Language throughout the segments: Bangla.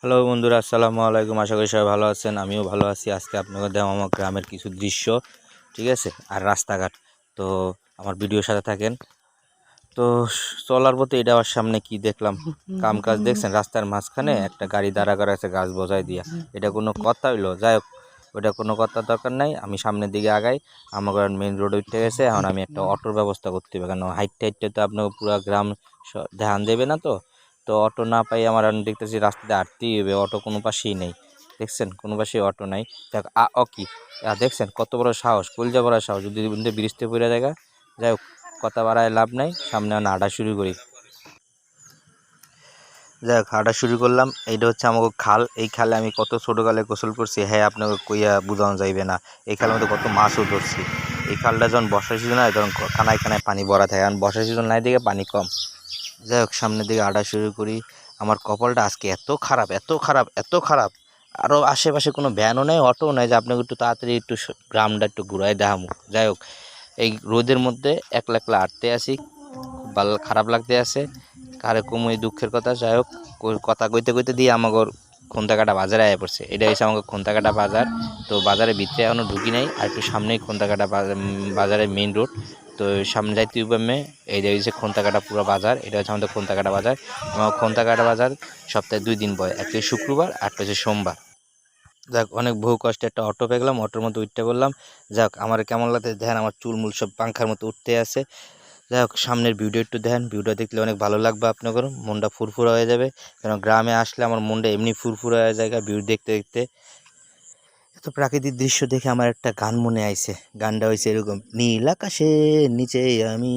হ্যালো বন্ধুরা, আসসালামু আলাইকুম। আশা করি সবাই ভালো আছেন, আমিও ভালো আছি। আজকে আপনাদের দেখাবো আমার গ্রামের কিছু দৃশ্য, ঠিক আছে, আর রাস্তাঘাট। তো আমার ভিডিওর সাথে থাকেন। তো চলার পথে এটা আমার সামনে কি দেখলাম, কাম কাজ দেখছেন, রাস্তার মাঝখানে একটা গাড়ি দাঁড়া করা আছে গাছ বোঝাই দিয়া। এটা কোনো কথা হইলো? যাই হোক, ওটা কোনো কথার দরকার নাই। আমি সামনের দিকে আগাই। আমার মেইন রোডে উঠে গেছে। এখন আমি একটা অটোর ব্যবস্থা করতে হবে, কারণ হাইটে হাইটে তো আপনাকে পুরো গ্রাম ধ্যান দেবে না। তো তো অটো না পাই আমার, আমি দেখতেছি রাস্তাতে হাঁটতেই হবে। অটো কোনো পাশেই নেই, দেখছেন, কোনো পাশেই অটো নাই। দেখ কি দেখছেন, কত বড় সাহস, কলজা বড় সাহস, যদি ব্রিজতে পড়ে দেখা। যাই হোক, কথা বাড়ায় লাভ নাই, সামনে আমি হাঁটা শুরু করি। যাই হোক, হাঁটা শুরু করলাম। এইটা হচ্ছে আমাকে খাল। এই খালে আমি কত ছোটোকালে গোসল করছি, হ্যাঁ, আপনাকে কইয়া বোঝানো যাইবে না। এই খালের মধ্যে কত মাছও ধরছি। এই খালটা যখন বর্ষার সিজন হয় তখন কানায় কানায় পানি ভরা থাকে, কারণ বর্ষার সিজন নাই দিকে পানি কম। যাই হোক, সামনের দিকে হাঁটা শুরু করি। আমার কপালটা আজকে এত খারাপ, এত খারাপ, এত খারাপ। আরও আশেপাশে কোনো ভ্যানও নেই, অটোও নেই যে আপনাকে একটু তাড়াতাড়ি একটু গ্রামটা একটু ঘুরাই দেখামু। যাই হোক, এই রোদের মধ্যে একলা একলা হাঁটতে আসি, খুব ভালো খারাপ লাগতে আছে। কারে কমই দুঃখের কথা। যাই হোক, কথা কইতে কইতে দিয়ে আমাকে খন্তাকাটা বাজারে আয়া পড়ছে। এটা হচ্ছে আমাকে খন্তাকাটা বাজার। তো বাজারের ভিতরে এখনও ঢুকি নাই, আর একটু সামনেই খন্তাকাটা বাজারের মেইন রোড। তো সামনে যাইতে হবে। এই যে হচ্ছে খন্তাকাটা পুরো বাজার, এটা হচ্ছে আমাদের খন্তাকাটা বাজার। আমার খন্তাকাটা বাজার সপ্তাহে 2 দিন বয়, একটা হচ্ছে শুক্রবার, একটা হচ্ছে সোমবার। যাক, অনেক বহু কষ্টে একটা অটো পেলাম, অটোর মধ্যে উঠতে বললাম। যাক, আমার কেমন লাগতে দেখেন, আমার চুলমুল সব পাংখার মতো উঠতে আছে। যাই হোক, সামনের ভিডিও একটু দেখেন, ভিডিও দেখলে অনেক ভালো লাগবে আপনাদের, মনটা ফুরফুরা হয়ে যাবে। কারণ গ্রামে আসলে আমার মনটা এমনি ফুরফুরা হয়ে যায় ভিডিও দেখতে দেখতে। এত প্রাকৃতিক দৃশ্য দেখে আমার একটা গান মনে আইছে। গানটা হয়েছে এরকম: নীল আকাশের নিচে আমি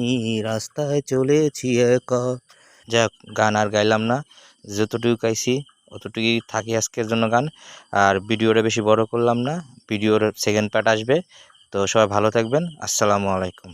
রাস্তায় চলেছি একা। যাই হোক, গান আর গাইলাম না, যতটুকু গাইছি অতটুকুই থাকি আজকের জন্য গান। আর ভিডিওটা বেশি বড় করলাম না, ভিডিওর সেকেন্ড পার্ট আসবে। তো সবাই ভালো থাকবেন, আসসালামু আলাইকুম।